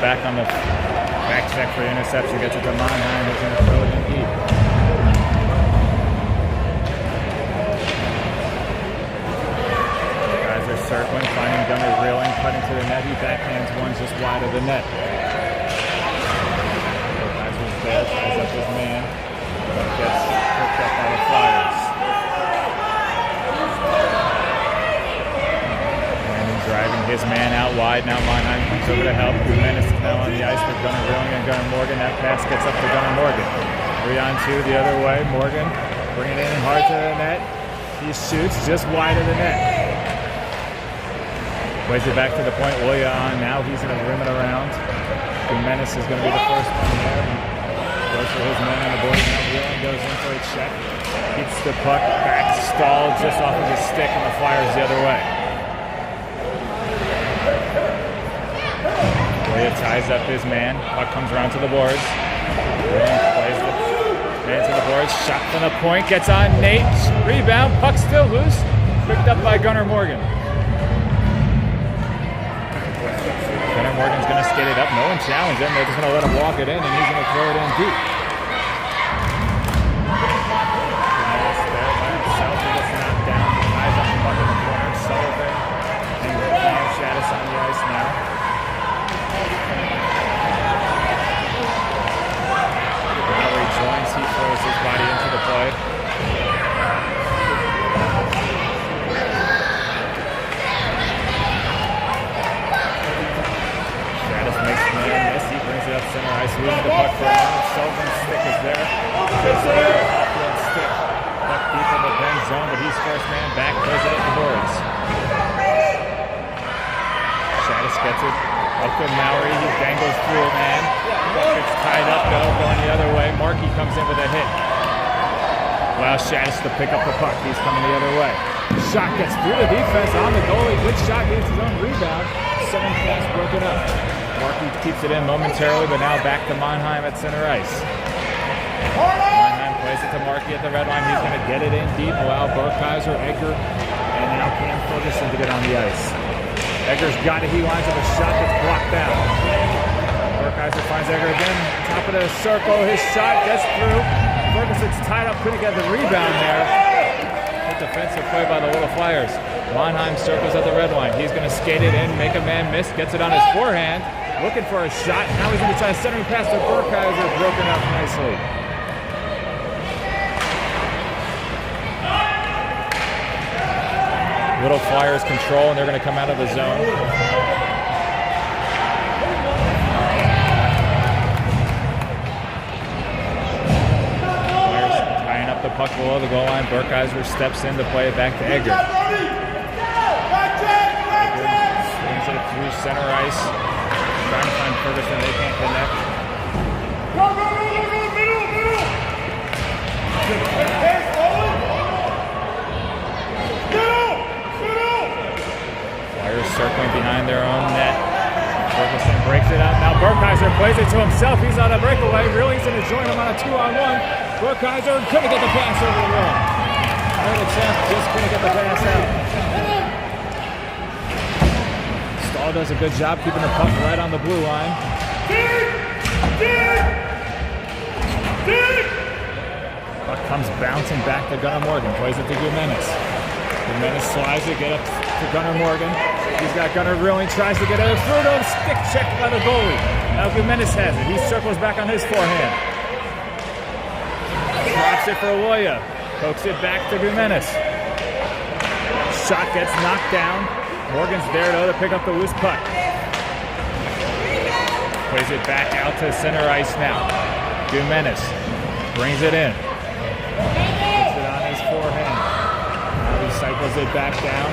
back on the back check for the interception. Gets it to Monheim. He's going to throw it in deep. Guys are circling, finding Gunner reeling, cutting to the net. He backhands one just wide of the net. Guys was there, ties up his man. Gets picked up by the Flyers. Driving his man out wide. Now Monheim comes over to help. 2 minutes now on the ice with Gunnar Reeling and Gunnar Morgan. That pass gets up to Gunnar Morgan. 3-on-2 the other way. Morgan bringing it in hard to the net. He shoots just wide of the net. Plays it back to the point. Willia on now. He's going to rim it around. Menace is going to be the first one there. Goes for his man on the board. Now Reeling goes in for a check. Keeps the puck back stalled just off of his stick, and the Flyers the other way. Willia ties up his man. Puck comes around to the boards. Plays the man to the boards. Shot from the point. Gets on Nate. Rebound. Puck still loose. Picked up by Gunnar Morgan. Gunnar Morgan's going to skate it up. No one challenged him. They're just going to let him walk it in, and he's going to throw it in deep. There by himself. He gets knocked down. Ties up the puck in the corner. Sullivan and Shaddis on the ice now. Joins, he throws his body into the play. Shaddis makes the man miss. He brings it up center ice, loses the puck for a moment. Sullivan's stick is there. Gets it there, offload stick. Puck deep in the pen zone, but he's first man back, throws it up the boards. Shaddis gets it. Up to Maury, he dangles through a man. Gets tied up though, going the other way. Markey comes in with a hit. Allows Shaddis to pick up the puck. He's coming the other way. Shot gets through the defense on the goalie. Good shot, gets his own rebound. 7 pass broken up. Markey keeps it in momentarily, but now back to Monheim at center ice. Monheim plays it to Markey at the red line. He's going to get it in deep, allow Burkheiser, Edgar, and now Cam Ferguson to get on the ice. Edgar's got it. He lines up a shot that's blocked down. Burkheiser finds Edgar again. Top of the circle. His shot gets through. Ferguson's tied up. Couldn't get the rebound there. Good defensive play by the Little Flyers. Monheim circles at the red line. He's going to skate it in, make a man miss, gets it on his forehand. Looking for a shot. Now he's going to try a centering pass to Burkheiser. Broken up nicely. Little Flyers control, and they're going to come out of the zone. Flyers tying up the puck below the goal line. Burkheiser steps in to play it back to Edgar. Edgar swings it through center ice. Trying to find Ferguson. They can't connect. Circling behind their own net. Ferguson breaks it up. Now Burkheiser plays it to himself. He's on a breakaway. Really, he's going to join him on a 2-on-1. Burkheiser couldn't get the pass over the wall. The champ just couldn't get the pass out. Stahl does a good job keeping the puck right on the blue line. Puck comes bouncing back to Gunnar Morgan. Plays it to Gumenis. Gumenis slides it, get up to Gunnar Morgan. He's got Gunnar Reeling, tries to get it through to him, stick checked by the goalie. Now Gumenis has it. He circles back on his forehand. Drops it for Willia. Pokes it back to Gumenis. Shot gets knocked down. Morgan's there though to pick up the loose puck. Plays it back out to center ice now. Gumenis brings it in. Puts it on his forehand. Now he cycles it back down.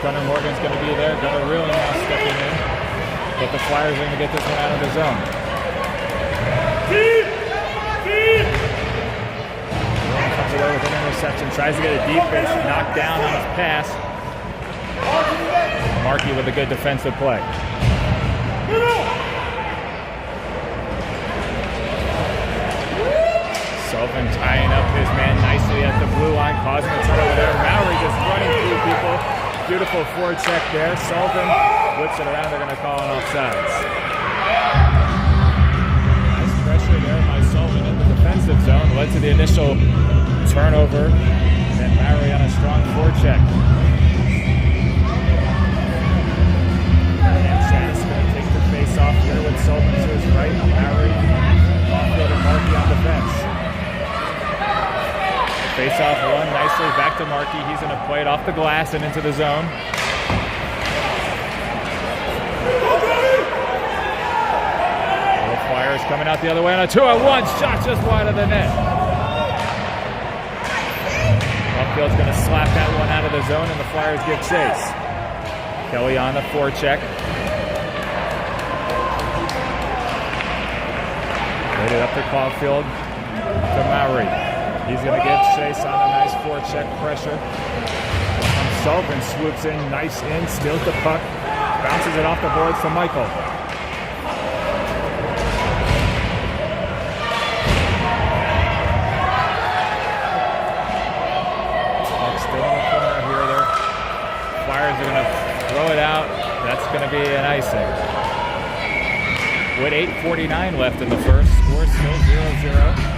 Gunnar Morgan's going to be there. Gunnar Reeling now stepping in. But the Flyers are going to get this one out of the zone. Reeling comes away with an interception. Tries to get a deep base. Knocked down on his pass. Markey with a good defensive play. Sullivan tying up his man nicely at the blue line, causing a turnover there. Maury just running through people. Beautiful forecheck there. Sullivan whips it around. They're going to call an offsides. defensive zone led to the initial turnover, and then Maury on a strong forecheck. And Chattis going to take the face off here with Sullivan to his right. Maury, offfield, and Markey on defense. Face off one nicely back to Markey. He's going to play it off the glass and into the zone. Flyers coming out the other way on a 2-on-1 shot just wide of the net. Upfield's going to slap that one out of the zone, and the Flyers give chase. Kelly on the forecheck. Laid it up to Caulfield to Maury. He's going to get chase on a nice forecheck pressure. Sullivan swoops in, nice in, steals the puck, bounces it off the boards to Michael. Flyers are going to throw it out. That's going to be an icing. With 8:49 left in the first, score still 0-0.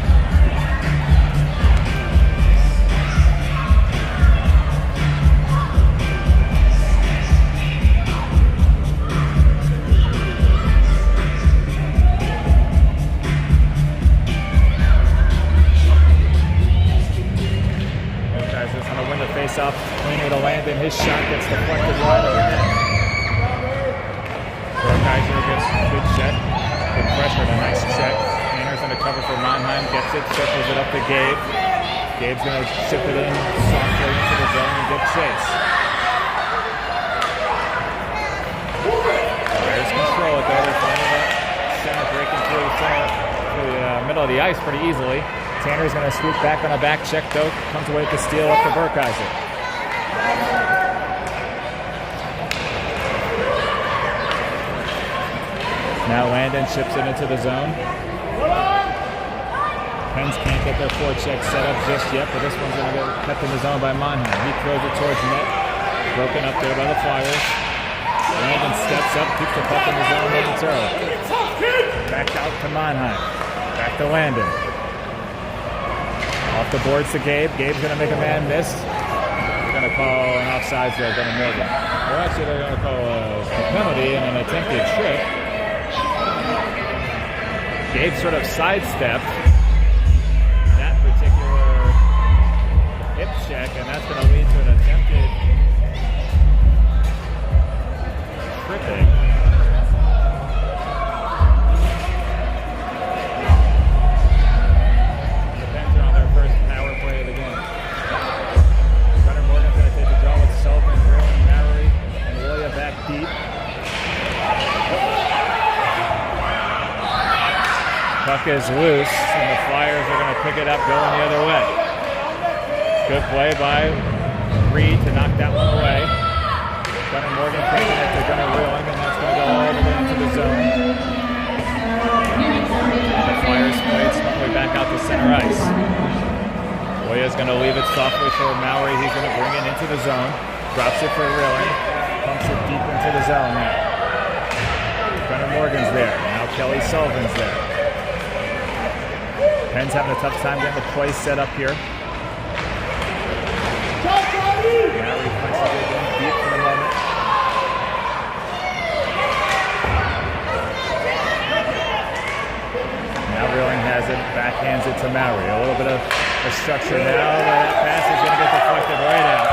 Off, cleaner to Landon. His shot gets deflected wide of the net. Kaiser gets a good check. Good pressure and a nice check. Tanner's going to cover for Monheim. Gets it, circles it up to Gabe. Gabe's going to chip it in softly into the zone and get chase. Flyers control it though. They're finding that center breaking through the middle of the ice pretty easily. Tanner's going to swoop back on a back check though. Comes away with the steal up to Burkheiser. Now Landon chips it into the zone. Pens can't get their forecheck set up just yet, but this one's going to get kept in the zone by Monheim. He throws it towards net. Broken up there by the Flyers. Landon steps up, keeps the puck in the zone momentarily. Back out to Monheim. Back to Landon. Off the boards to Gabe. Gabe's going to make a man miss. They're going to call an offsides there, Gunnar Morgan. Well, actually, they're going to call a penalty and an attempted trip. Gabe sort of sidestepped that particular hip check, and that's going to lead to an attempted tripping. The Pens are on their first power play of the game. Gunnar Morgan's going to take the draw with Sullivan, Grilling, Maury, and Willia back deep. Puck is loose, and the Flyers are going to pick it up going the other way. Good play by Reed to knock that one away. Gunnar Morgan taking it to Gunnar Reeling, and that's going to go all the way into the zone. The Flyers play it smartly back out to center ice. Willia's going to leave it softly for Maury. He's going to bring it into the zone. Drops it for Reeling. Pumps it deep into the zone now. Gunnar Morgan's there. Now Kelly Sullivan's there. Pens having a tough time getting the play set up here. Now he punches it in deep for the moment. Now Reeling has it, backhands it to Maury. A little bit of a structure now. That pass is going to get deflected right out.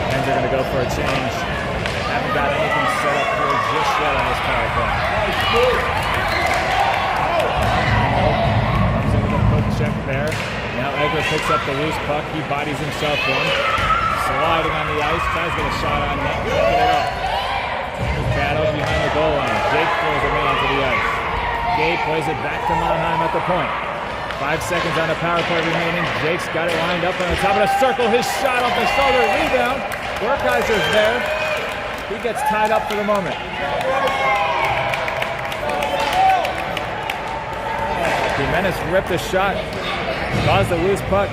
Pens are going to go for a change. Haven't got anything set up here just yet on this power play. Comes in with a poke check there. Now Egger picks up the loose puck. He bodies himself in. Sliding on the ice. Tries to get a shot on net. Can't get it up. Battle behind the goal line. Jake throws a man to the ice. Gabe plays it back to Monheim at the point. 5 seconds on the power play remaining. Jake's got it lined up on the top of the circle. His shot off the shoulder. Rebound. Burkheiser's there. He gets tied up for the moment. Jimenez ripped the shot, caused the loose puck.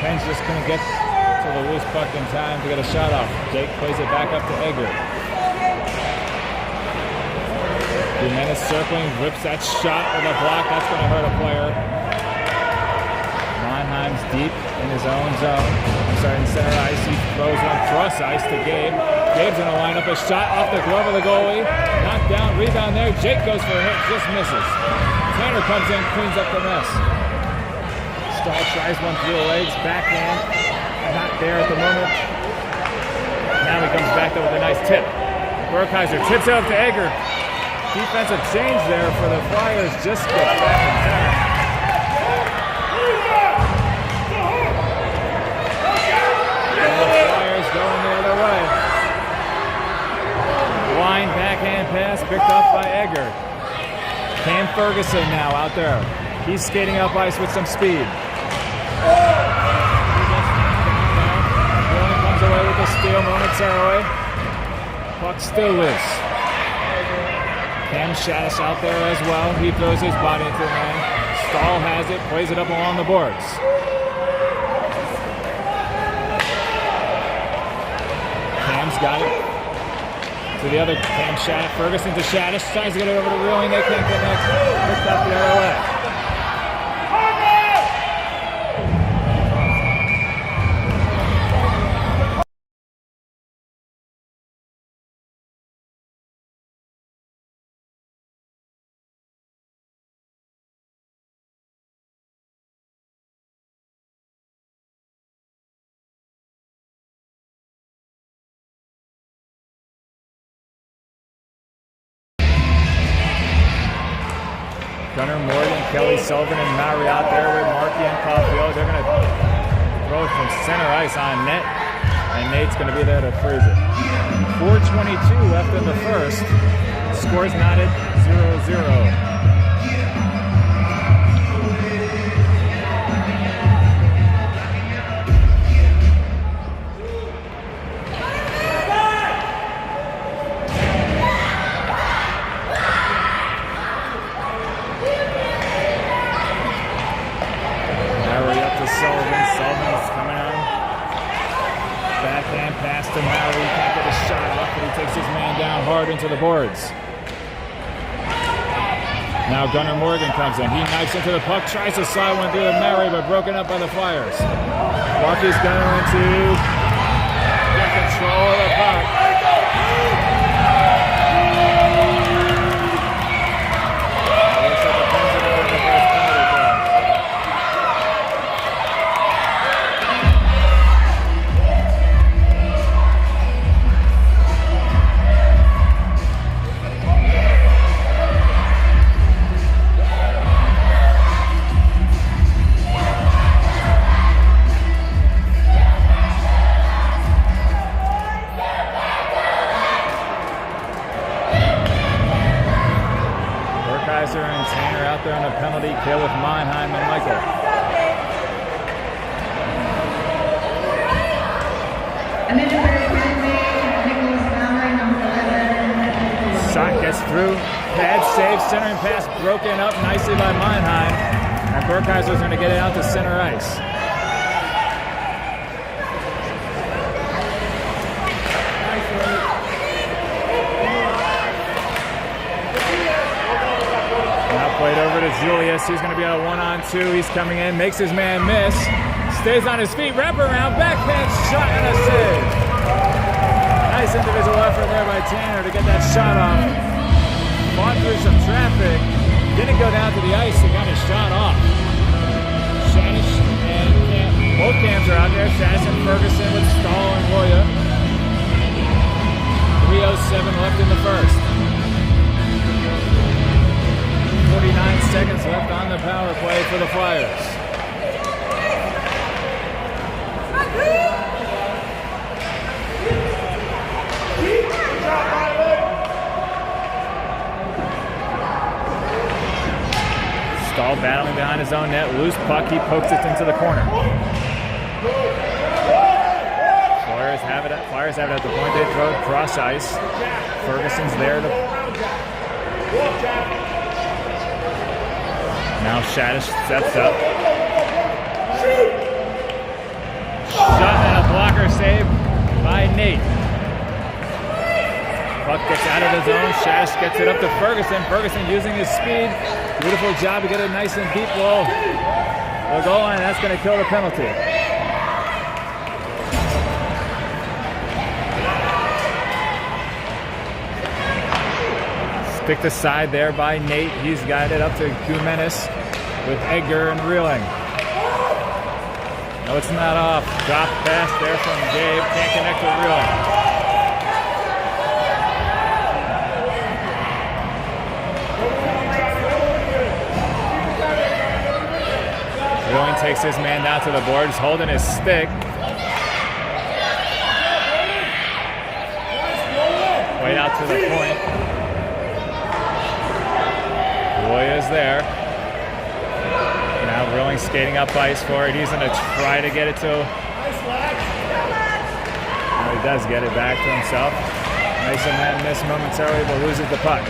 Pens just couldn't get to the loose puck in time to get a shot off. Jake plays it back up to Egger. Jimenez circling, whips that shot with a block. That's going to hurt a player. Mannheim's deep in his own zone. In center ice. He throws one cross ice to Gabe. Gabe's going to line up a shot off the glove of the goalie. Knocked down, rebound there. Jake goes for a hit, just misses. Tanner comes in, cleans up the mess. Stahl tries one through the legs, backhand. Not there at the moment. Now he comes back up with a nice tip. Burkheiser tips it up to Egger. Defensive change there for the Flyers. Just gets back in time. Going the other way. Line backhand pass picked up by Egger. Cam Ferguson now out there. He's skating up ice with some speed. He comes away with the steal momentarily. Puck still loose. Cam Shadis out there as well. He throws his body into the man. Stahl has it, plays it up along the boards. Cam's got it. To the other, Cam Shadis. Ferguson to Shadis. Tries to get it over to Reeling. They can't connect. Picked up the other way. Gunnar Morgan, Kelly Sullivan, and Maury out there with Markey and Caulfield. They're going to throw it from center ice on net, and Nate's going to be there to freeze it. 4:22 left in the first. Scores knotted 0-0. Sullivan's coming on. Backhand pass to Maury. He can't get a shot off, but he takes his man down hard into the boards. Now Gunnar Morgan comes in. He knifes into the puck, tries to slide one through to Maury, but broken up by the Flyers. Markey's going to get control of the puck. And Tanner out there on a penalty kill with Mannheim and Michael. Shot gets through. Bad save. Centering pass broken up nicely by Mannheim. And Burkheiser's going to get it out to center ice. Played over to Julius. He's going to be on a 1-on-2. He's coming in, makes his man miss. Stays on his feet, wrap around, backhand shot and a save. Nice individual effort there by Tanner to get that shot off. Fought through some traffic. Didn't go down to the ice and got his shot off. Shadish and Cam. Both Cams are out there. Shadish and Ferguson with Stahl and Roya. 3:07 left in the first. 49 seconds left on the power play for the Flyers. Stahl battling behind his own net. Loose puck. He pokes it into the corner. Flyers have it at the point. They throw it cross ice. Ferguson's there to... Now Shadish steps up. Shot and a blocker save by Nate. Puck gets out of the zone. Shash gets it up to Ferguson. Ferguson using his speed. Beautiful job to get it nice and deep ball. The goal line, that's going to kill the penalty. Stick to side there by Nate. He's got it up to Gumenis with Edgar and Reeling. No, it's not off. Drop pass there from Gabe. Can't connect with Reeling. Reeling takes his man down to the boards, holding his stick. Right out to the point. Roy is there. Now Reeling skating up ice for it. He's going to try to get it to... Well, he does get it back to himself. Nice and then miss momentarily, but loses the puck.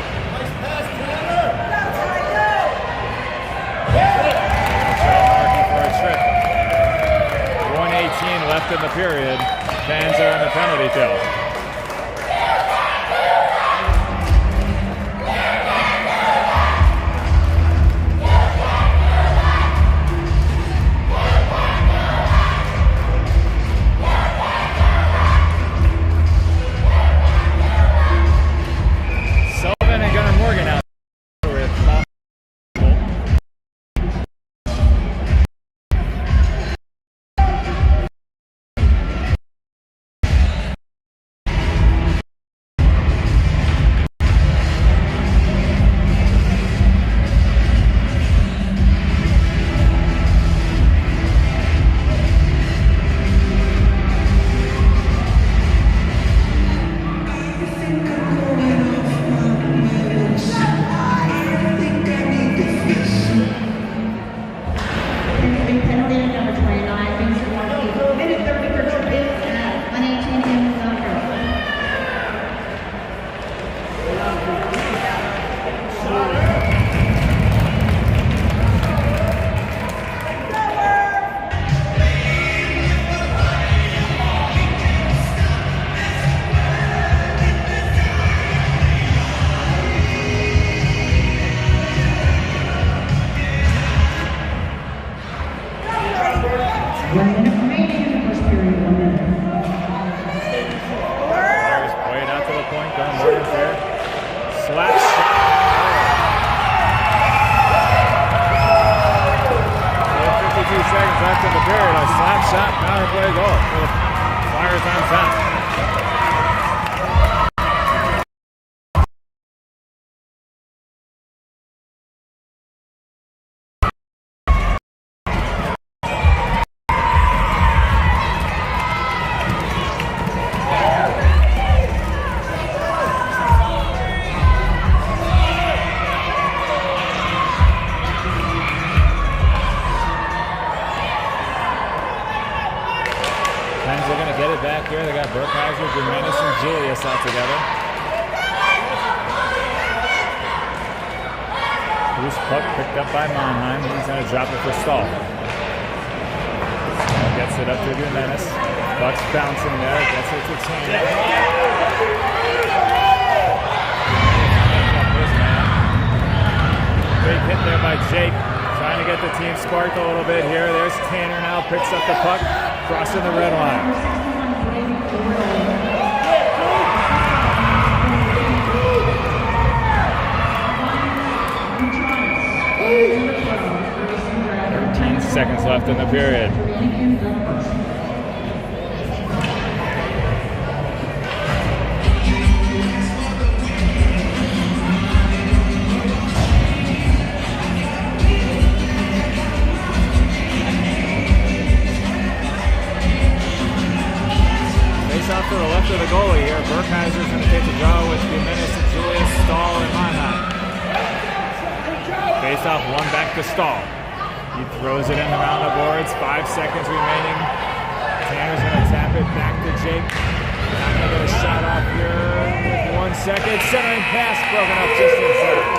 1:18 left in the period. Fans are in the penalty kill. Sullivan and Gunnar Morgan out with 1 minute remaining in the first period. 1 minute. Fires play it out to the point. Gunnar Morgan's there. Slap shot. 52 seconds left in the period. A slap shot, power play goal. Flyers on top. They're going to get it back here. They got Burkheiser, Gumenis, and Julius out together. Loose puck picked up by Monheim. He's going to drop it for Stahl. Gets it up to Gumenis. Puck's bouncing there. Gets it to Chan. Big hit there by Jake. Trying to get the team sparked a little bit here. There's Tanner now. Picks up the puck. Crossing the red line. Seconds left in the period. Off to the left of the goalie here. Burkheiser's going to take the draw with Gumenis and Julius, Stahl, and Monheim. Face off, one back to Stahl. He throws it in around the boards. 5 seconds remaining. Tanner's going to tap it back to Jake. Not going to get a shot off here with 1 second. Centering pass broken up just inside.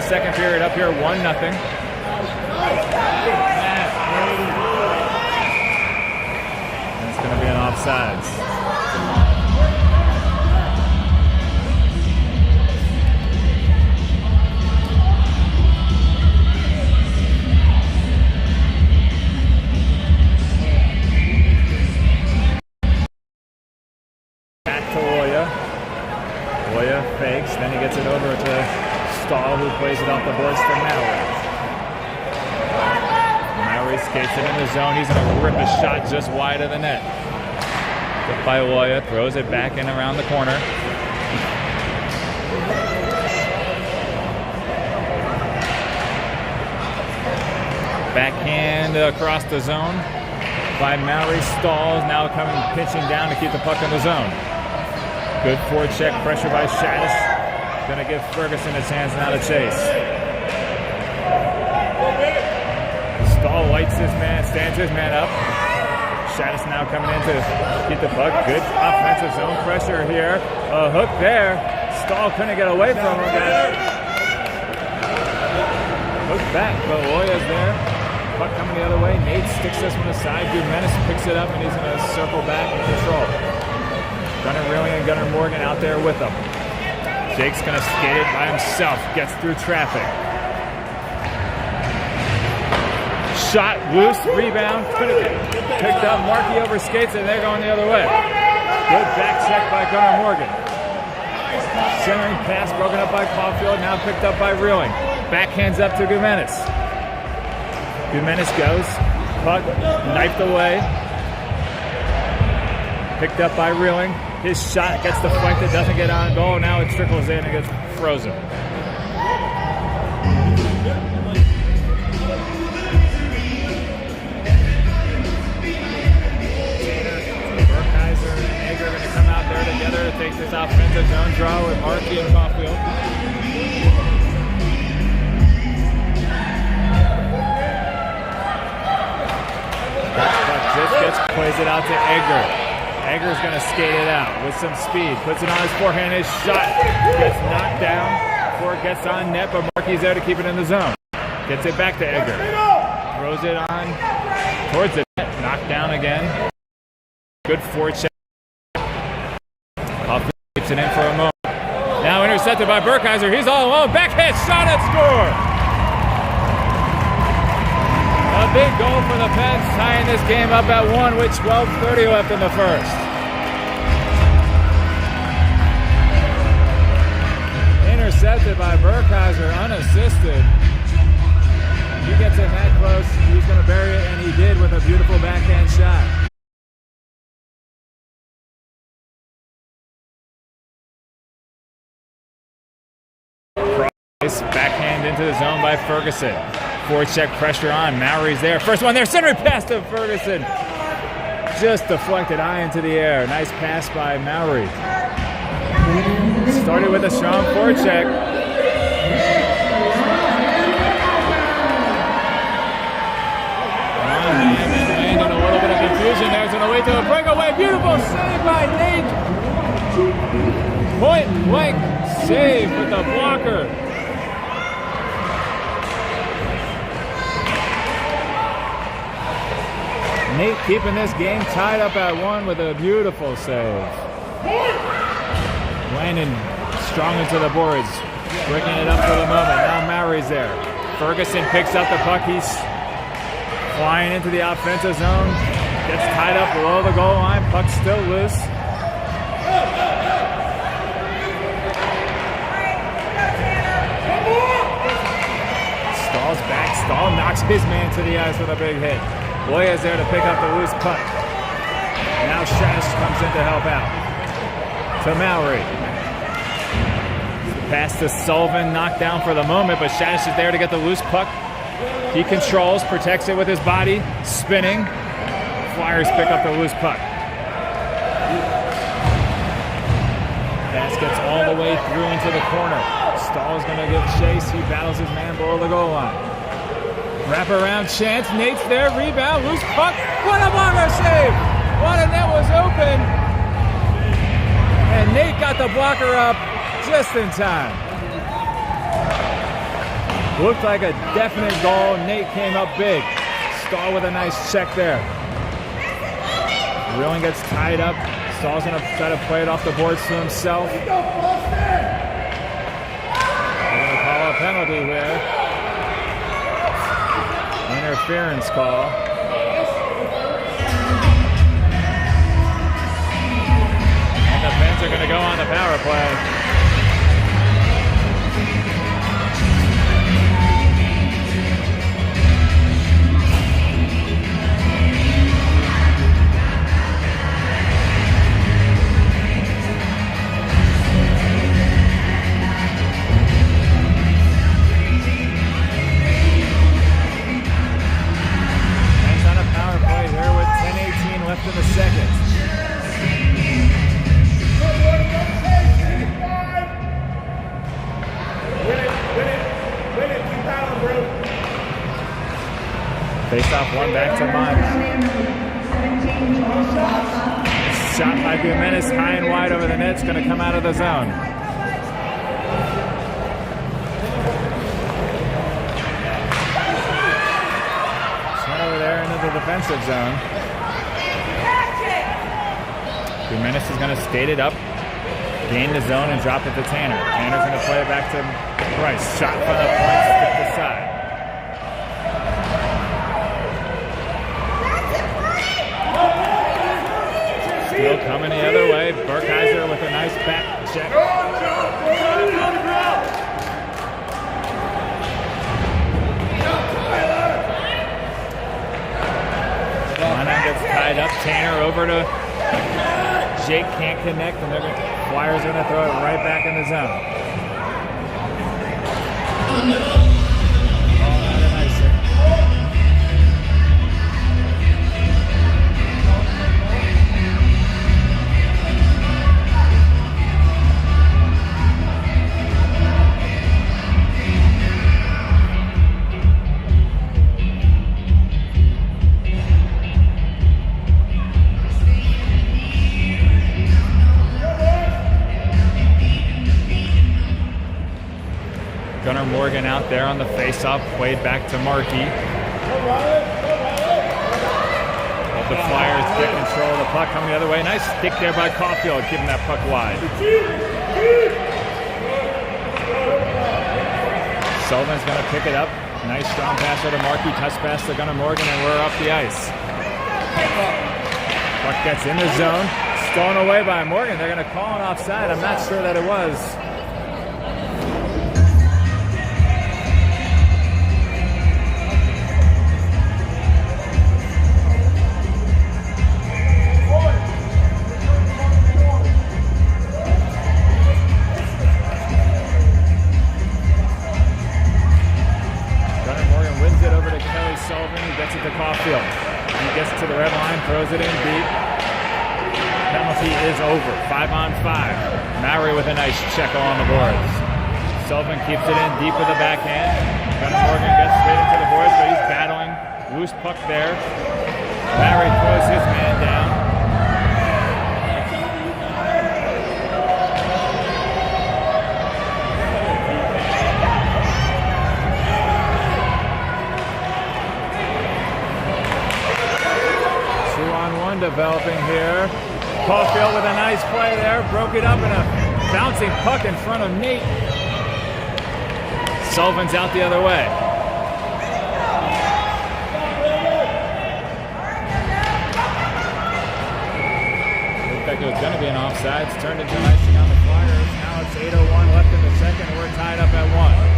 second period, up here 1-0. It's going to be an offsides. Fakes, then he gets it over to Stahl, who plays it off the boards to Maury. Maury skates it in the zone. He's going to rip a shot just wide of the net. Hit by Loya, throws it back in around the corner. Backhand across the zone by Maury. Stahl is now coming pitching down to keep the puck in the zone. Good forecheck, pressure by Shaddis. Going to give Ferguson his hands now to chase. Stahl lights his man, stands his man up. Shaddis now coming in to keep the puck. Good offensive zone pressure here. A hook there. Stahl couldn't get away from him. Hook back, but Loya's there. Puck coming the other way. Nate sticks this one aside. Menace picks it up, and he's going to circle back and control. Gunnar Rilling and Gunnar Morgan out there with him. Jake's going to skate it by himself. Gets through traffic. Shot loose, rebound. Couldn't get picked up. Markey overskates and they're going the other way. Good back check by Gunnar Morgan. Centering pass broken up by Caulfield. Now picked up by Rilling. Backhands up to Gumenis. Gumenis goes. Puck knifed away. Picked up by Rilling. His shot gets deflected, doesn't get on goal. Now it trickles in and gets frozen. Burkheiser and Egger are going to come out there together to take this offensive zone draw with Markey and Caulfield. Just plays it out to Egger. Egger's going to skate it out with some speed. Puts it on his forehand. His shot gets knocked down before it gets on net, but Markey's there to keep it in the zone. Gets it back to Egger. Throws it on towards the net. Knocked down again. Good forecheck. Caulfield keeps it in for a moment. Now intercepted by Burkheiser. He's all alone. Backhand shot at score. A big goal for the Pens, tying this game up at 1 with 12:30 left in the first. Intercepted by Burkheiser, unassisted. He gets it that close, he's going to bury it, and he did with a beautiful backhand shot. Backhand into the zone by Ferguson. Forecheck pressure on. Maury's there. First one there. Centering pass to Ferguson. Just deflected high into the air. Nice pass by Maury. Started with a strong forecheck. And a little bit of confusion. There's an away to a breakaway. Beautiful save by Nate. Point blank save with the blocker. Nate keeping this game tied up at 1 with a beautiful save. Landon strong into the boards, breaking it up for the moment. Now Maury's there. Ferguson picks up the puck. He's flying into the offensive zone. Gets tied up below the goal line. Puck still loose. Stahl's back. Stahl knocks his man to the ice with a big hit. Loya's there to pick up the loose puck. Now Shaddis comes in to help out. To Maury. Pass to Sullivan, knocked down for the moment, but Shaddis is there to get the loose puck. He controls, protects it with his body, spinning. Flyers pick up the loose puck. Pass gets all the way through into the corner. Stahl's going to give chase. He battles his man below the goal line. Wrap around chance. Nate's there. Rebound. Loose puck. What a blocker save. What a net was open. And Nate got the blocker up just in time. Looked like a definite goal. Nate came up big. Stahl with a nice check there. Reeling gets tied up. Stahl's going to try to play it off the boards to himself. They're going to call a penalty here. Interference call. And the Pens are going to go on the power play. Left in the second. Win it, keep battling, bro. Face off one back to Mike. Shot by Jimenez high and wide over the net. It's going to come out of the zone. Shot over there into the defensive zone. Jimenez is going to skate it up, gain the zone, and drop it to Tanner. Tanner's going to play it back to Price. Shot from the point, stick the side. Still coming the other way. Burkheiser with a nice back check. Lana gets tied up. Tanner over to Jake, can't connect, and Flyers are going to throw it right back in the zone. Gunnar Morgan out there on the face-off, played back to Markey. The Flyers get control of the puck, coming the other way. Nice stick there by Caulfield, keeping that puck wide. Sullivan's going to pick it up. Nice strong pass to Markey, touch pass to Gunnar Morgan, and we're off the ice. Puck gets in the zone, stolen away by Morgan. They're going to call an offside. I'm not sure that it was. Caulfield. He gets to the red line, throws it in deep. Penalty is over. 5-on-5. Maury with a nice check on the boards. Sullivan keeps it in deep with the backhand. Gunnar Morgan gets straight into the boards, but he's battling. Loose puck there. Maury throws his man down. Developing here. Caulfield with a nice play there. Broke it up in a bouncing puck in front of Nate. Sullivan's out the other way. Looked like it was going to be an offside. It's turned into icing on the Flyers. Now it's 8:01 left in the second, and we're tied up at 1.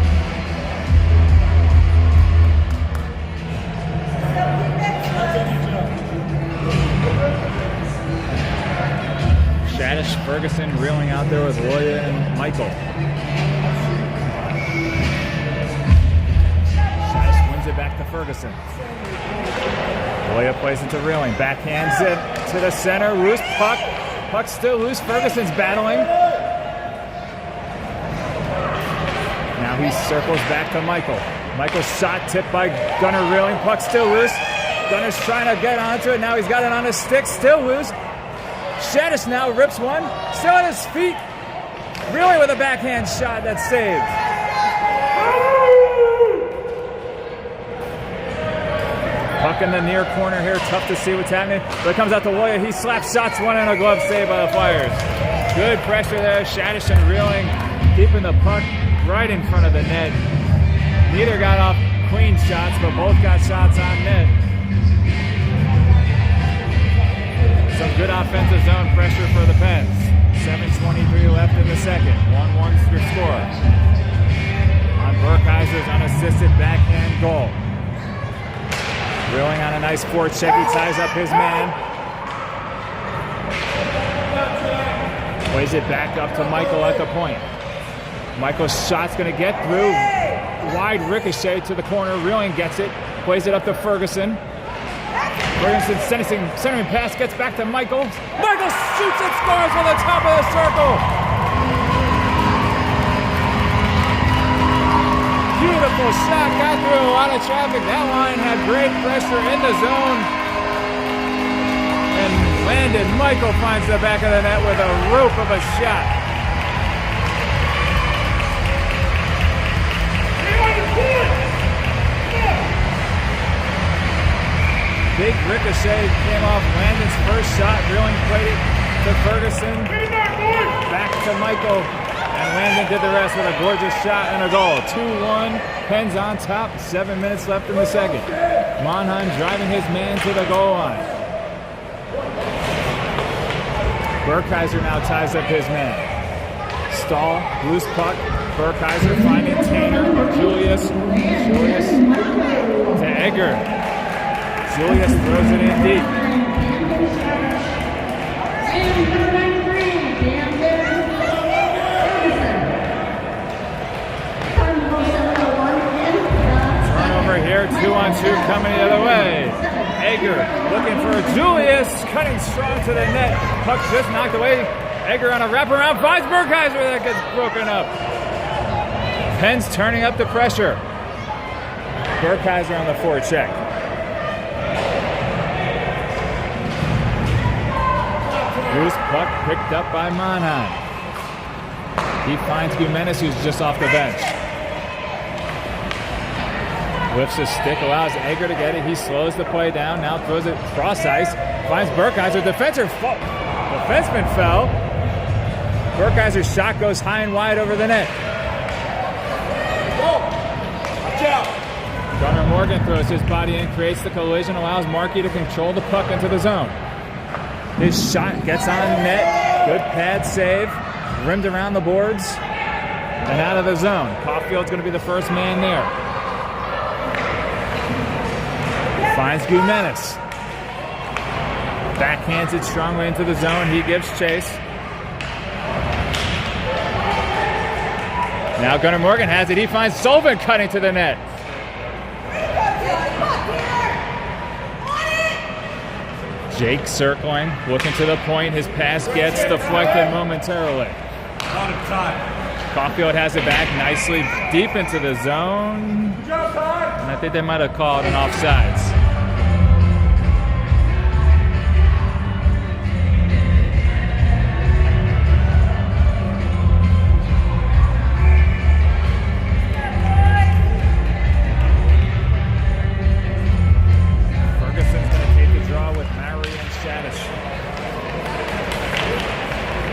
Shadish, Ferguson reeling out there with Loya and Michael. Shadish wins it back to Ferguson. Loya plays it to Reeling. Backhands it to the center. Loose puck. Puck still loose. Ferguson's battling. Now he circles back to Michael. Michael's shot tipped by Gunnar Reeling. Puck still loose. Gunner's trying to get onto it. Now he's got it on his stick. Still loose. Shadish now rips one. Still on his feet. Reeling with a backhand shot that's saved. Puck in the near corner here. Tough to see what's happening. But it comes out to Loya. He slaps shots. One in a glove save by the Flyers. Good pressure there. Shadishin reeling, keeping the puck right in front of the net. Neither got off clean shots, but both got shots on net. Some good offensive zone pressure for the Pens. 7:23 left in the second. 1-1 your score. On Burkheiser's unassisted backhand goal. Reeling on a nice forecheck. He ties up his man. Plays it back up to Michael at the point. Michael's shot's going to get through. Wide ricochet to the corner. Reeling gets it. Plays it up to Ferguson. Ferguson centering pass. Gets back to Michael. Michael shoots and scores from the top of the circle. Beautiful shot. Got through a lot of traffic. That line had great pressure in the zone. And landed. Michael finds the back of the net with a rope of a shot. Big ricochet came off Landon's first shot. Reeling played it to Ferguson. Back to Michael. And Landon did the rest with a gorgeous shot and a goal. 2-1. Pens on top. 7 minutes left in the second. Monheim driving his man to the goal line. Burkheiser now ties up his man. Stahl, loose puck. Burkheiser finding Tanner. Julius to Egger. Julius throws it in deep. Turnover here, 2-on-2 coming the other way. Egger looking for Julius, cutting strong to the net. Puck just knocked away. Egger on a wraparound, finds Burkheiser, that gets broken up. Pens turning up the pressure. Burkheiser on the forecheck. Loose puck picked up by Monheim. He finds Gumenis, who's just off the bench. Lifts his stick, allows Egger to get it. He slows the play down, now throws it cross ice. Finds Burkheiser. Defenseman fell. Burkheiser's shot goes high and wide over the net. Watch out! Gunnar Morgan throws his body in, creates the collision, allows Markey to control the puck into the zone. His shot gets on net. Good pad save. Rimmed around the boards. And out of the zone. Caulfield's going to be the first man there. Finds Gumenis. Backhands it strongly into the zone. He gives chase. Now Gunnar Morgan has it. He finds Sullivan cutting to the net. Jake circling, looking to the point. His pass gets deflected momentarily. Out of time. Caulfield has it back nicely deep into the zone. And I think they might have called an offsides.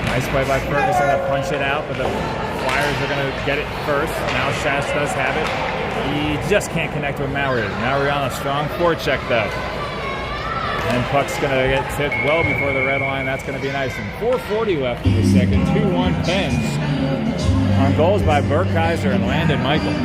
Nice play by Ferguson to punch it out, but the Flyers are going to get it first. Now Shash does have it. He just can't connect with Maury. Maury on a strong forecheck though. And puck's going to get tipped well before the red line. That's going to be nice. And 4:40 left in the second. 2-1 Pens on goals by Burkheiser and Landon Michael.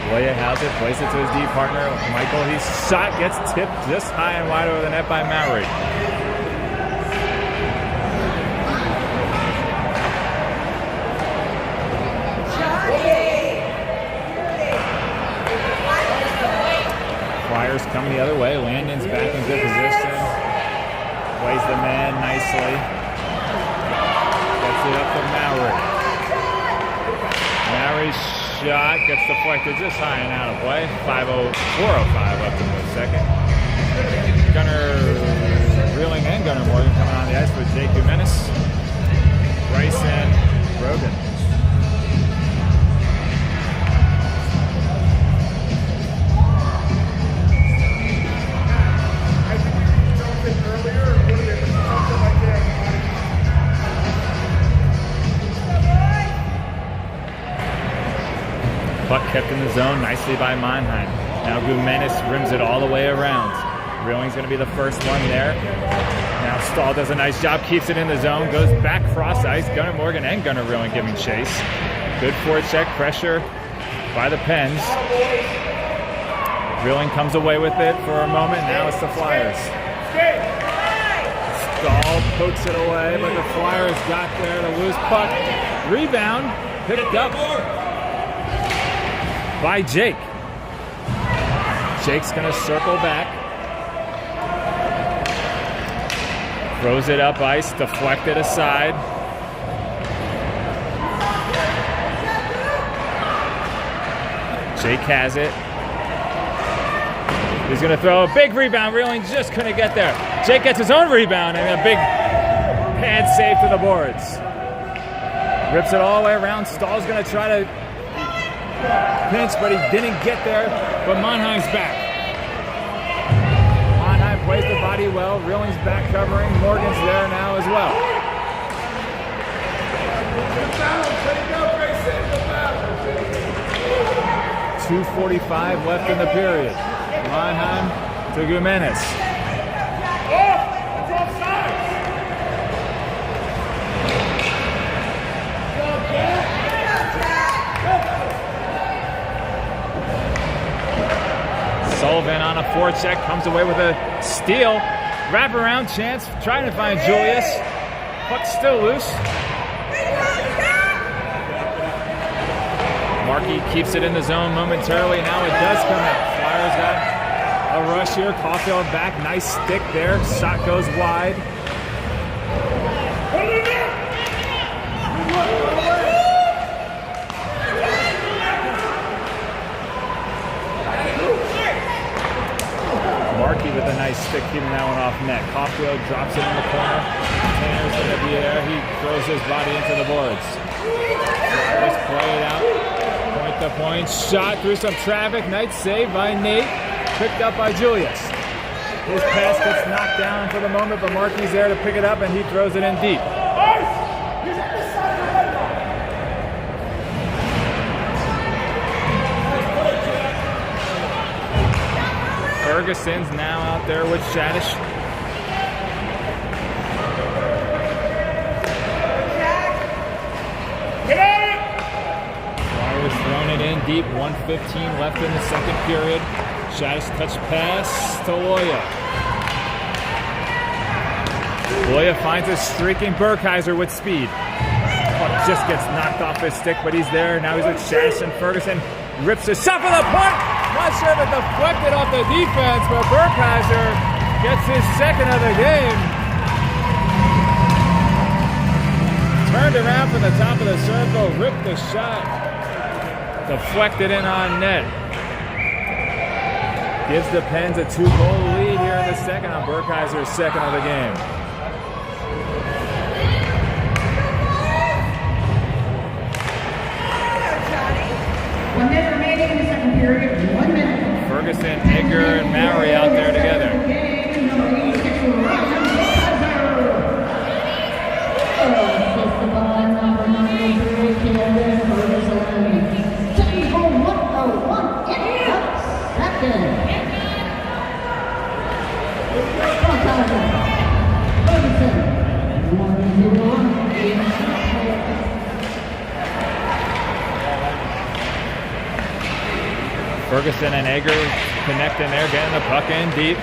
Loya has it, plays it to his D partner, Michael. His shot gets tipped just high and wide over the net by Maury. Flyers coming the other way. Landon's back in good position. Plays the man nicely. Gets it up to Mowry. Mowry's shot gets deflected just high and out of play. 4:05 left in the second. Reeling and Gunnar Morgan coming on the ice with Jake Jimenez, Bryce, and Rogan. Puck kept in the zone nicely by Mannheim. Now Gumenis rims it all the way around. Reeling's going to be the first one there. Now Stahl does a nice job, keeps it in the zone, goes back cross ice. Gunnar Morgan and Gunnar Reeling giving chase. Good forecheck, pressure by the Pens. Reeling comes away with it for a moment. Now it's the Flyers. Stahl pokes it away, but the Flyers got there. The loose puck. Rebound picked up by Jake. Jake's going to circle back. Throws it up ice, deflected aside. Jake has it. He's going to throw a big rebound. Reeling just couldn't get there. Jake gets his own rebound and a big pad save to the boards. Rips it all the way around. Stahl's going to try to pinch, but he didn't get there. But Mannheim's back. Mannheim plays the body well. Reeling's back covering. Morgan's there now as well. 2:45 left in the period. Mannheim to Gumenis. Sullivan on a forecheck, comes away with a steal. Wraparound chance, trying to find Julius. Puck still loose. Markey keeps it in the zone momentarily. Now it does come out. Flyers got a rush here. Caulfield back. Nice stick there. Shot goes wide. Markey with a nice stick, keeping that one off net. Caulfield drops it in the corner. Tanner's going to be there. He throws his body into the boards. Flyers play it out. Point to point. Shot through some traffic. Nice save by Nate. Picked up by Julius. His pass gets knocked down for the moment, but Markey's there to pick it up, and he throws it in deep. Ferguson's now out there with Shadish. Flyers throwing it in deep. 1:15 left in the second period. Shadish touch pass to Loya. Loya finds a streaking Burkheiser with speed. Puck just gets knocked off his stick, but he's there. Now he's with Shadish and Ferguson. Rips a shot for the point. Not sure if it deflected off the defense, but Burkheiser gets his second of the game. Turned around from the top of the circle, ripped the shot. Deflected in on net. Gives the Pens a 2-goal lead here in the second on Burkheiser's second of the game. One minute remaining in the second period. 1 minute. Ferguson, Edgar, and Mowry out there together. Ferguson and Egger connecting there, getting the puck in deep.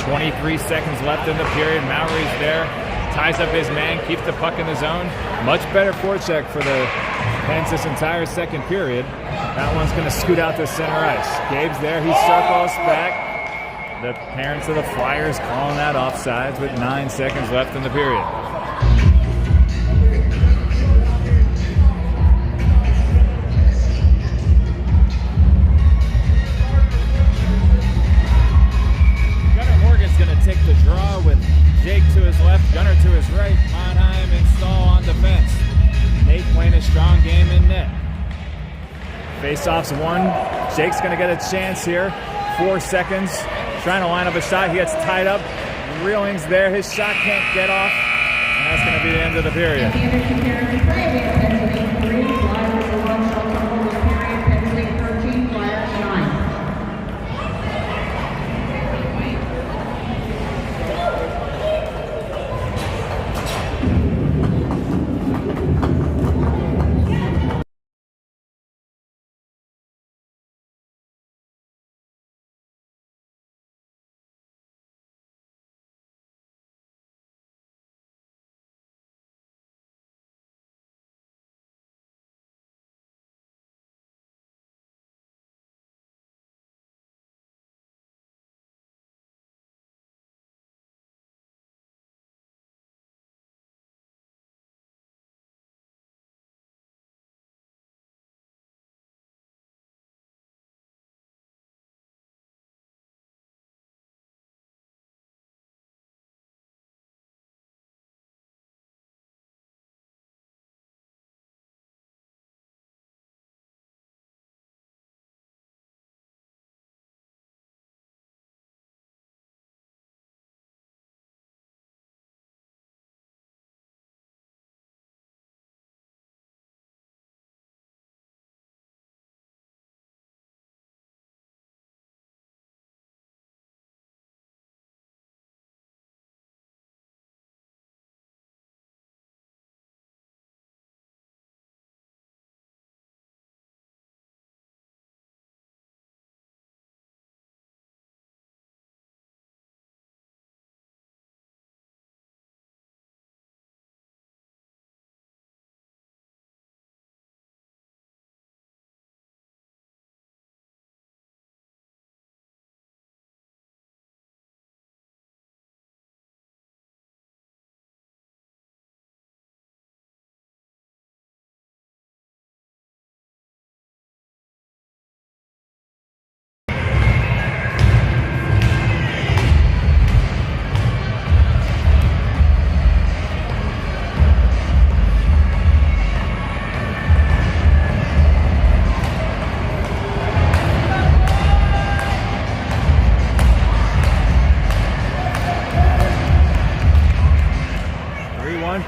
23 seconds left in the period. Mowry's there, ties up his man, keeps the puck in the zone. Much better forecheck for the Pens this entire second period. That one's going to scoot out to center ice. Gabe's there, he circles back. The parents of the Flyers calling that offsides with 9 seconds left in the period. a strong game in net. Face-off's won. Jake's going to get a chance here. 4 seconds. Trying to line up a shot. He gets tied up. Reeling's there. His shot can't get off. And that's going to be the end of the period.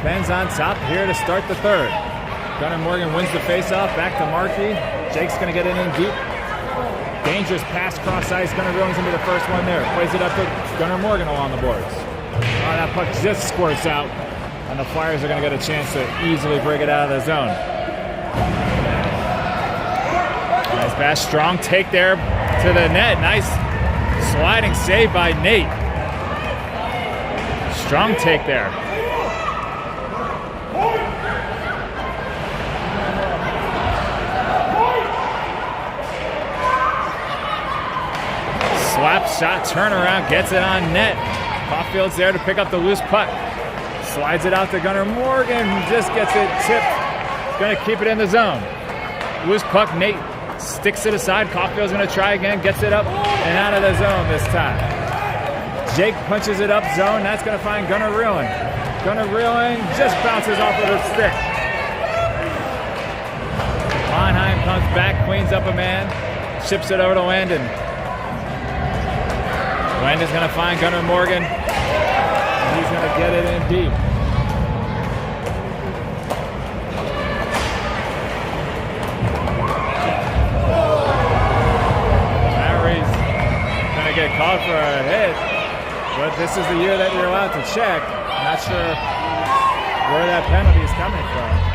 Penn's on top here to start the third. Gunnar Morgan wins the faceoff. Back to Markey. Jake's going to get it in deep. Dangerous pass cross ice. Gunnar Morgan's going to be the first one there. Plays it up to Gunnar Morgan along the boards. Oh, that puck just squirts out. And the Flyers are going to get a chance to easily break it out of the zone. Nice pass. Strong take there to the net. Nice sliding save by Nate. Strong take there. Slap shot, turnaround, gets it on net. Caulfield's there to pick up the loose puck. Slides it out to Gunnar Morgan, just gets it tipped. Going to keep it in the zone. Loose puck, Nate sticks it aside. Caulfield's going to try again, gets it up and out of the zone this time. Jake punches it up zone, that's going to find Gunnar Reeling. Gunnar Reeling just bounces off of the stick. Monheim comes back, cleans up a man, ships it over to Landon. Landon's going to find Gunnar Morgan, and he's going to get it in deep. Lowry's going to get called for a hit, but this is the year that you're allowed to check. I'm not sure where that penalty is coming from.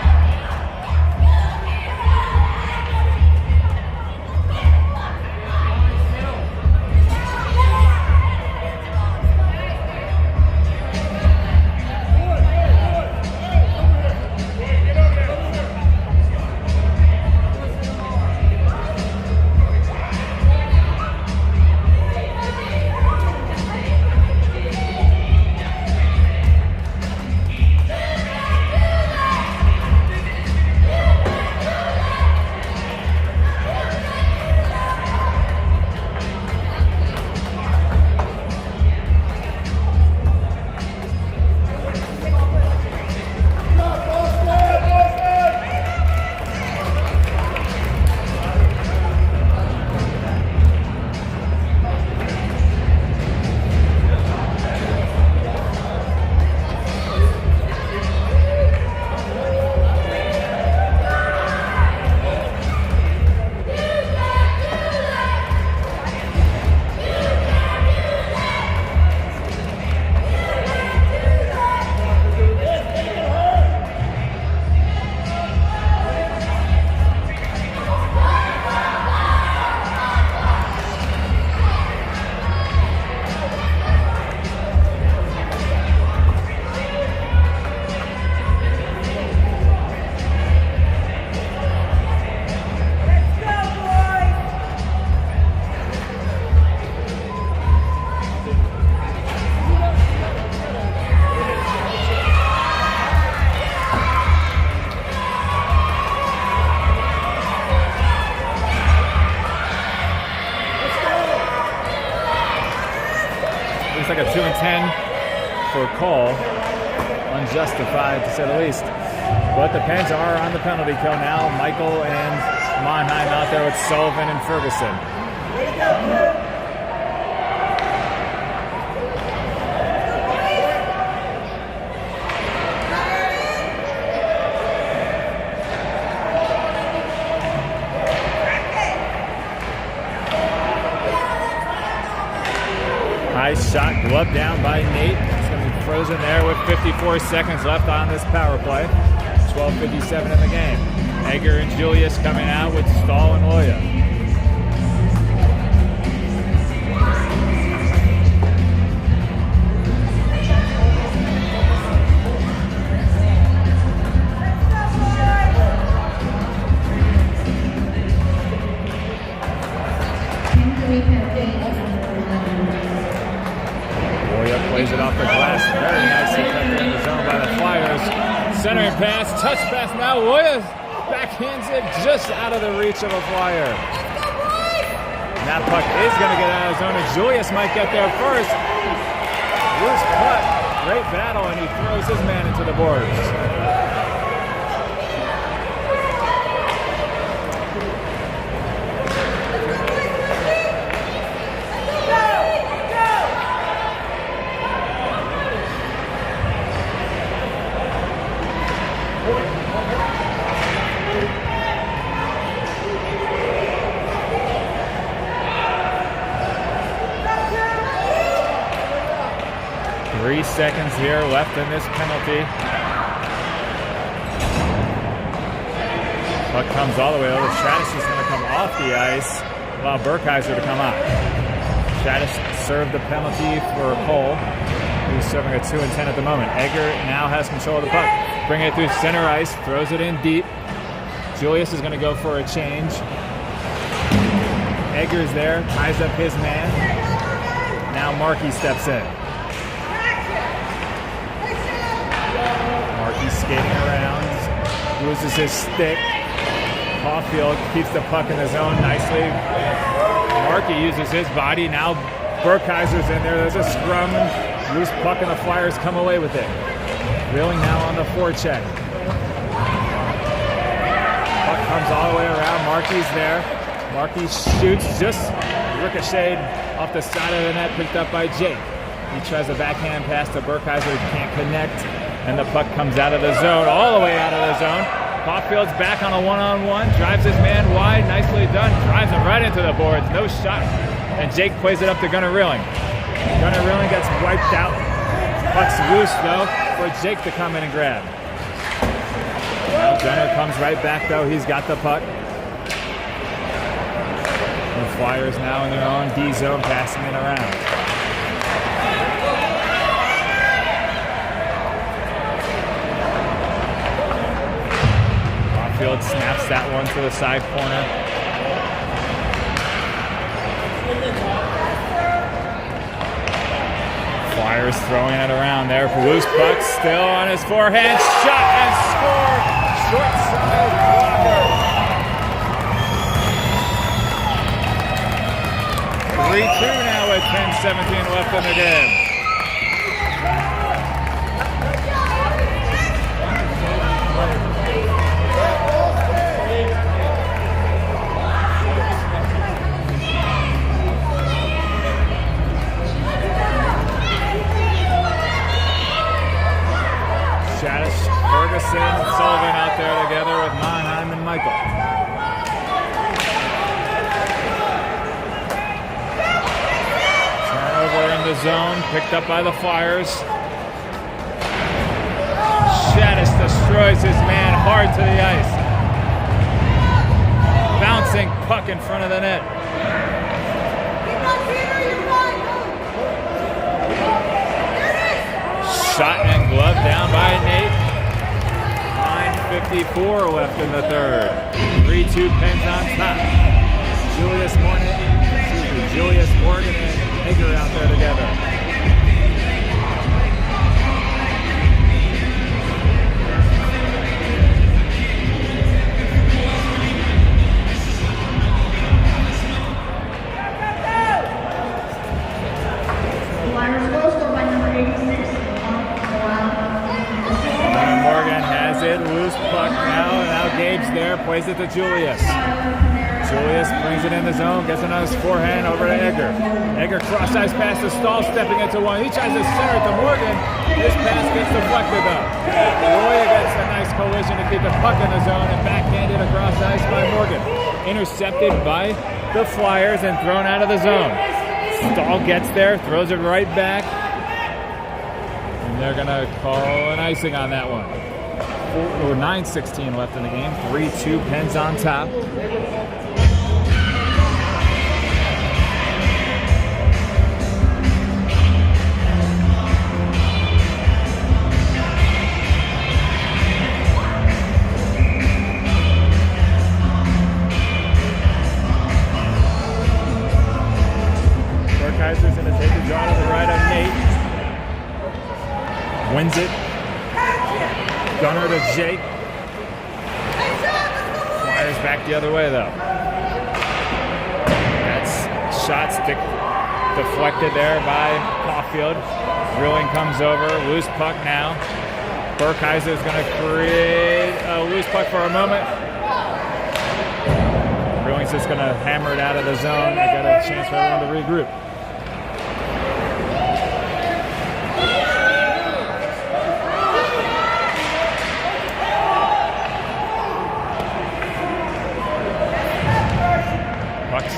call. Unjustified, to say the least. But the Pens are on the penalty kill now. Michael and Monheim out there with Sullivan and Ferguson. Nice shot, glove down by Nate. It's going to be frozen there with 54 seconds left on this power play. 12:57 in the game. Egger and Julius coming out with Stahl and Loya. Plays it off the glass very nicely, cut in the zone by the Flyers. Centering pass, touch pass now. Loya backhands it just out of the reach of a Flyer. And that puck is going to get out of the zone, and Julius might get there first. Loose puck, great battle, and he throws his man into the boards. Seconds here left in this penalty. Puck comes all the way over. Stratus is going to come off the ice, allow Burkheiser to come out. Stratus served the penalty for Cole, who's serving a 2 and 10 at the moment. Egger now has control of the puck. Bringing it through center ice, throws it in deep. Julius is going to go for a change. Egger's there, ties up his man. Now Markey steps in. He's skating around, loses his stick. Caulfield keeps the puck in the zone nicely. Markey uses his body. Now Burkheiser's in there. There's a scrum. Loose puck and the Flyers come away with it. Reeling now on the forecheck. Puck comes all the way around. Markey's there. Markey shoots, just ricocheted off the side of the net, picked up by Jake. He tries a backhand pass to Burkheiser. Can't connect. And the puck comes out of the zone, all the way out of the zone. Caulfield's back on a one-on-one, drives his man wide, nicely done, drives him right into the boards, no shot. And Jake plays it up to Gunnar Reeling. Gunnar Reeling gets wiped out. Puck's loose, though, for Jake to come in and grab. Now Gunnar comes right back, though. He's got the puck. The Flyers now in their own D zone, passing it around. Snaps that one to the side corner. Flyers throwing it around there. Loose puck still on his forehand. Shot and score. Short side blocker. 3-2 now with 10:17 left in the game. Ferguson and Sullivan out there together with Monheim and Michael. Turnover in the zone, picked up by the Flyers. Shaddis destroys his man hard to the ice. Bouncing puck in front of the net. Shot and glove down by Nate. 9:54 left in the third. 3-2 Pens on top. Julius Morgan and Egger out there together. Flyers goal scored by number 86. loose puck now Gabe's there, plays it to Julius. Julius brings it in the zone, gets it on his forehand over to Edgar. Edgar cross-ice pass to Stahl, stepping into one. He tries to center it to Morgan. His pass gets deflected though. Roy gets a nice collision to keep the puck in the zone and backhanded across ice by Morgan. Intercepted by the Flyers and thrown out of the zone. Stahl gets there, throws it right back. And they're going to call an icing on that one. 9:16 left in the game. 3-2, Pens on top. Kaiser's going to take the draw to the right of Nate. Wins it. Gunner to Jake. Flyers back the other way though. That's shot stick deflected there by Caulfield. Drilling comes over. Loose puck now. Burkheiser's going to create a loose puck for a moment. Drilling's just going to hammer it out of the zone. They got a chance for everyone to regroup.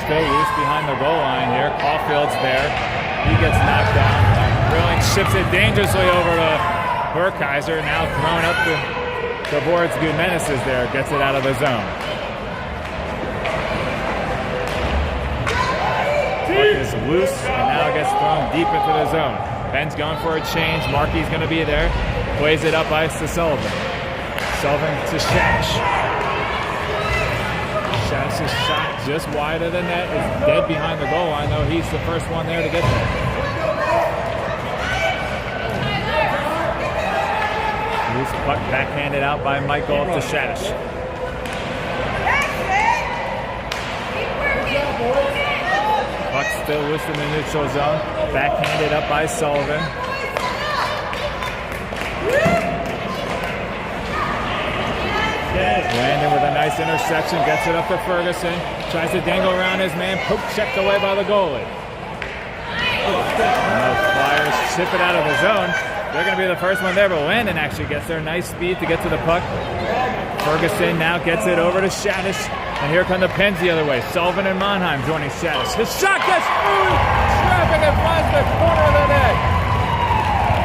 Still loose behind the goal line here. Caulfield's there. He gets knocked down. Drilling ships it dangerously over to Burkheiser. Now thrown up the boards. Gumenes is there. Gets it out of the zone. Puck is loose and now it gets thrown deep into the zone. Ben's going for a change. Markey's going to be there. Plays it up ice to Sullivan. Sullivan to Shash. Shash's shot just wide of the net is dead behind the goal line, though he's the first one there to get there. Loose puck backhanded out by Michael up to Shash. Puck still loose in the neutral zone. Backhanded up by Sullivan. Landon with a nice interception, gets it up to Ferguson, tries to dangle around his man, poke checked away by the goalie. And the Flyers chip it out of the zone. They're going to be the first one there, but Landon actually gets there. Nice speed to get to the puck. Ferguson now gets it over to Shadish, and here come the Pens the other way. Sullivan and Monheim joining Shadish. His shot gets through traffic and finds the corner of the net.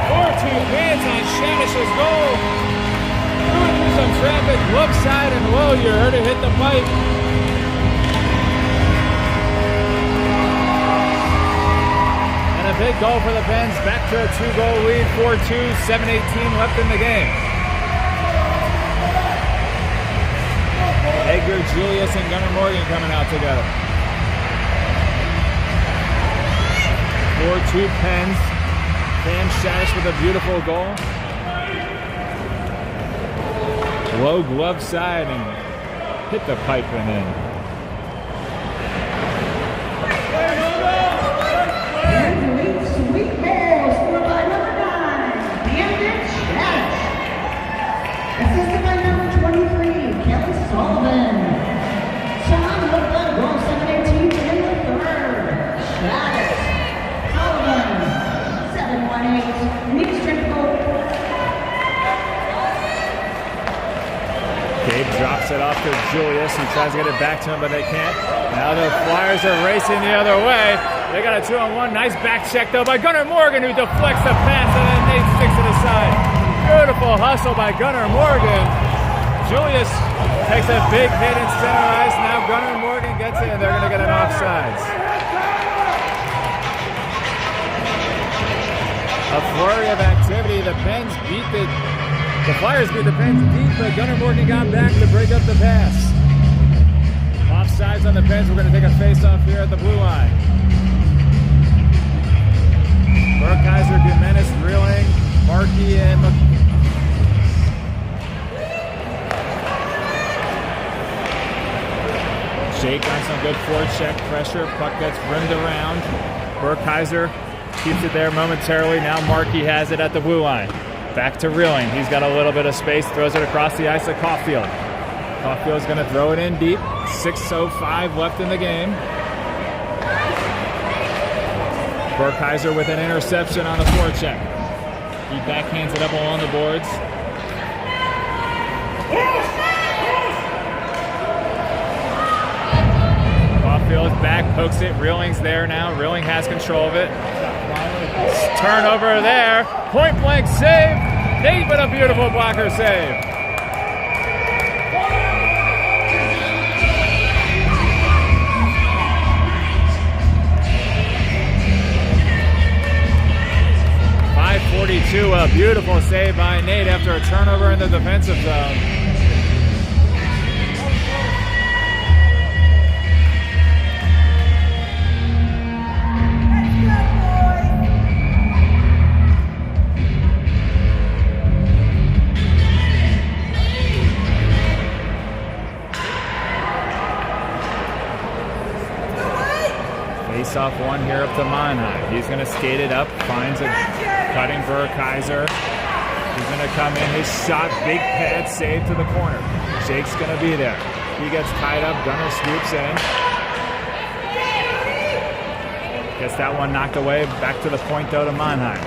4-2 Pens on Shadish's goal. Through some traffic, glove side and low, you heard it hit the pipe. And a big goal for the Pens, back to a 2-goal lead, 4-2, 7:18 left in the game. Edgar, Julius, and Gunnar Morgan coming out together. 4-2 Pens. Cam Shash with a beautiful goal. Low glove side and hit the pipe and in. Sweet balls scored by number 9, Camden Shash. Assisted by number 23, Kelly Sullivan. Tom looked on goal 7:18 in the third. Shash. Sullivan, 7-1-8. Neat strength goal. Gabe drops it off to Julius. He tries to get it back to him, but they can't. Now the Flyers are racing the other way. They got a 2-on-1. Nice back check, though, by Gunnar Morgan, who deflects the pass, and then Nate sticks it aside. Beautiful hustle by Gunnar Morgan. Julius takes a big hit in center ice. Now Gunnar Morgan gets it, and they're going to get an offsides. A flurry of activity. The Pens beat the Flyers beat the Pens deep, but Gunnar Morgan got back to break up the pass. Offsides on the Pens. We're going to take a face-off here at the blue line. Burkheiser, Gumenes, Drilling, Markey, and Jake on some good forecheck pressure. Puck gets rimmed around. Burkheiser keeps it there momentarily. Now Markey has it at the blue line. Back to Reeling. He's got a little bit of space. Throws it across the ice to Caulfield. Caulfield's going to throw it in deep. 6:05 left in the game. Burkheiser with an interception on the forecheck. He backhands it up along the boards. Caulfield's back, pokes it. Reeling's there now. Reeling has control of it. Turnover there. Point blank save. Nate with a beautiful blocker save. .542, a beautiful save by Nate after a turnover in the defensive zone. Off one here up to Monheim. He's going to skate it up, finds a cutting Burkheiser. He's going to come in, his shot, big pad, save to the corner. Jake's going to be there. He gets tied up, Gunner swoops in. Gets that one knocked away, back to the point though to Monheim.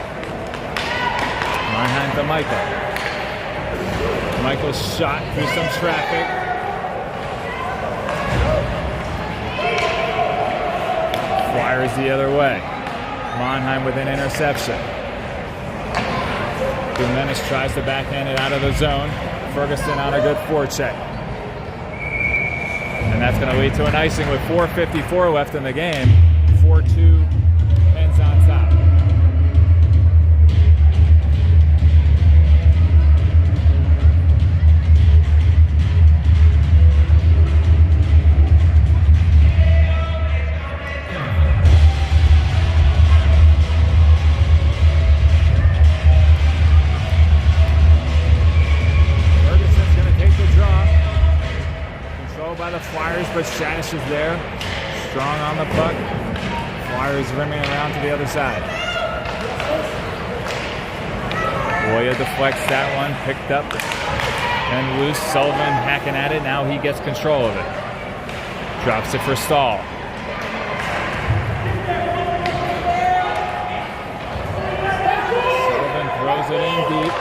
Monheim to Michael. Michael's shot through some traffic. Flyers the other way. Monheim with an interception. Jimenez tries to backhand it out of the zone. Ferguson on a good forecheck. And that's going to lead to an icing with 4:54 left in the game. 4-2 Pens on top. By the Flyers, but Shadish is there. Strong on the puck. Flyers rimming around to the other side. Boya deflects that one, picked up and loose. Sullivan hacking at it. Now he gets control of it. Drops it for Stahl. Sullivan throws it in deep.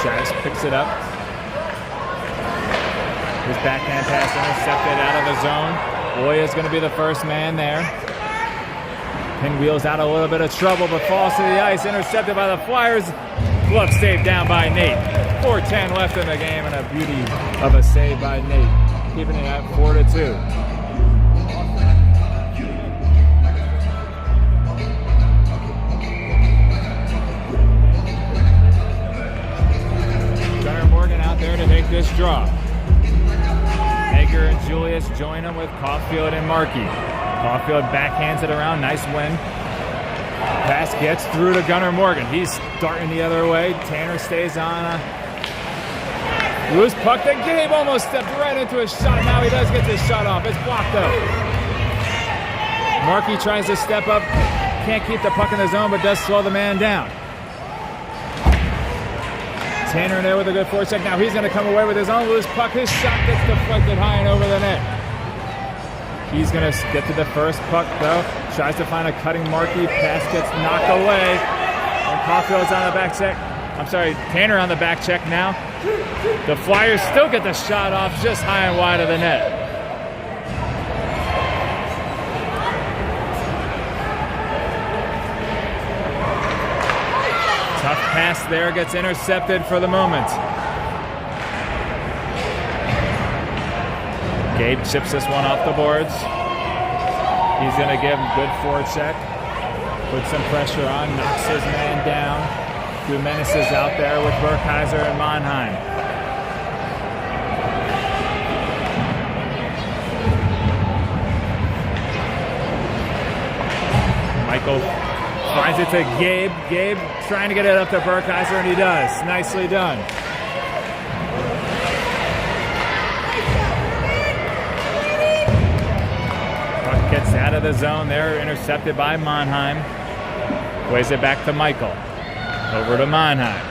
Shadish picks it up. His backhand pass intercepted out of the zone. Boya's going to be the first man there. Pinwheel's out a little bit of trouble, but falls to the ice. Intercepted by the Flyers. Glove save down by Nate. 4:10 left in the game, and a beauty of a save by Nate. Keeping it at 4-2. Gunnar Morgan out there to make this draw. Hager and Julius join him with Caulfield and Markey. Caulfield backhands it around. Nice win. Pass gets through to Gunnar Morgan. He's starting the other way. Tanner stays on. Loose puck. The Gabe almost stepped right into his shot. Now he does get this shot off. It's blocked though. Markey tries to step up. Can't keep the puck in the zone, but does slow the man down. Tanner in there with a good forecheck. Now he's going to come away with his own loose puck. His shot gets deflected high and over the net. He's going to get to the first puck, though. Tries to find a cutting Markey. Pass gets knocked away. And Caulfield's on the back check. I'm sorry, Tanner on the back check now. The Flyers still get the shot off just high and wide of the net. Tough pass there, gets intercepted for the moment. Gabe chips this one off the boards. He's going to give him good forecheck. Put some pressure on, knocks his man down. Jimenez is out there with Burkheiser and Monheim. Michael finds it to Gabe. Gabe trying to get it up to Burkheiser, and he does. Nicely done. Puck gets out of the zone there, intercepted by Monheim. Plays it back to Michael. Over to Monheim.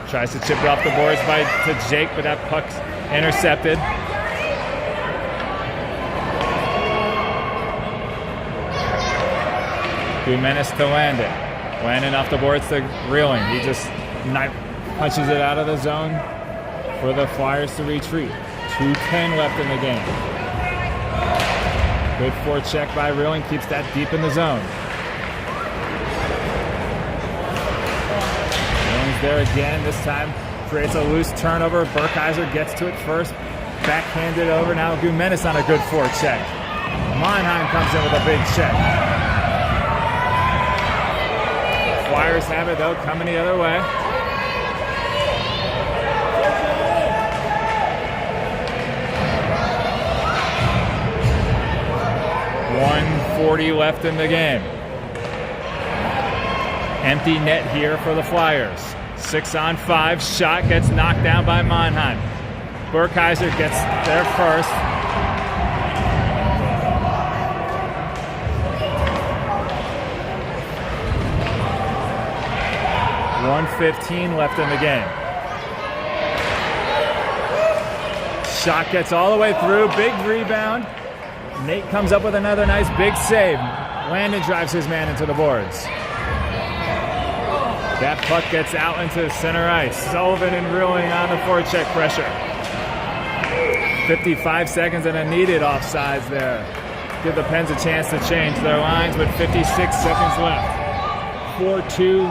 Tries to chip it off the boards to Jake, but that puck's intercepted. Menace to Landon. Landon off the boards to Reeling. He just punches it out of the zone for the Flyers to retreat. 2:10 left in the game. Good forecheck by Reeling. Keeps that deep in the zone. Reeling's there again. This time creates a loose turnover. Burkheiser gets to it first. Backhanded over. Now Gumenis on a good forecheck. Monheim comes in with a big check. Flyers have it though, coming the other way. .140 left in the game. Empty net here for the Flyers. 6-on-5, shot gets knocked down by Monheim. Burkheiser gets there first. .115 left in the game. Shot gets all the way through. Big rebound. Nate comes up with another nice big save. Landon drives his man into the boards. That puck gets out into center ice. Sullivan and Reeling on the forecheck pressure. 55 seconds and a needed offsides there. Give the Pens a chance to change their lines with 56 seconds left. 4-2.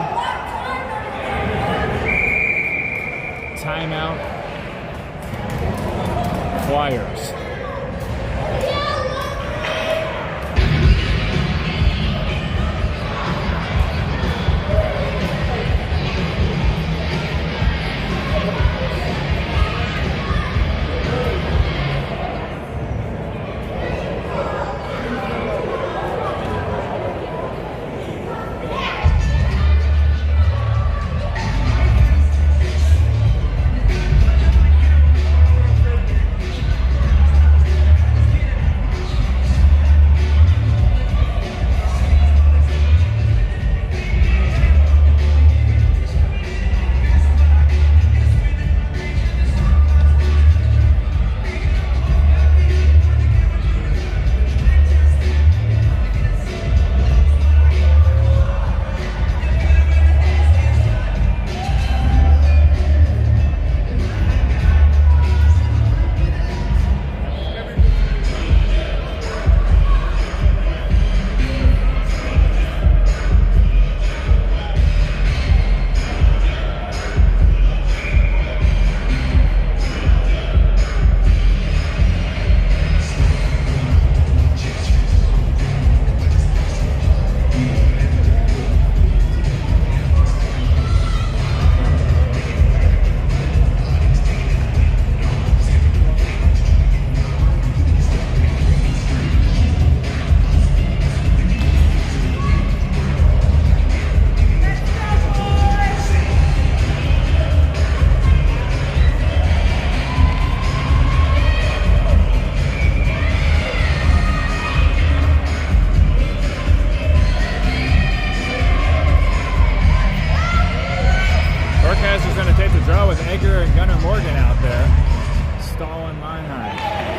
Timeout. Flyers.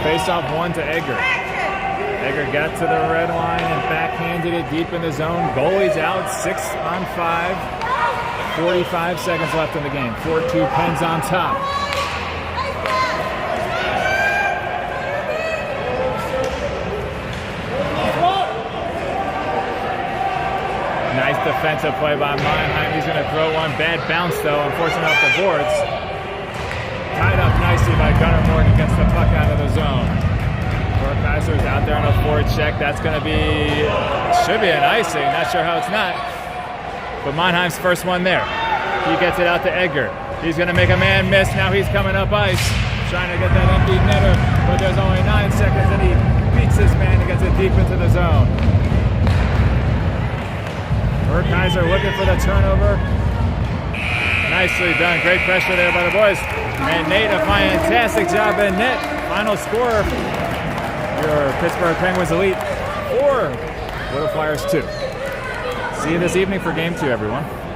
Face-off one to Egger. Egger got to the red line and backhanded it deep in the zone. Goalie's out, 6-on-5. 45 seconds left in the game. 4-2 Pens on top. Nice defensive play by Monheim. He's going to throw one. Bad bounce, though, unfortunately off the boards. Tied up nicely by Gunnar Morgan. Gets the puck out of the zone. Burkheiser's out there on a forward check. That's going to be, should be an icing. Not sure how it's not. But Monheim's first one there. He gets it out to Edgar. He's going to make a man miss. Now he's coming up ice. Trying to get that empty netter. But there's only 9 seconds and he beats his man and gets it deep into the zone. Burkheiser looking for the turnover. Nicely done. Great pressure there by the boys. And Nate, a fantastic job in net. Final score, your Pittsburgh Penguins Elite 4, Little Flyers 2. See you this evening for game 2, everyone.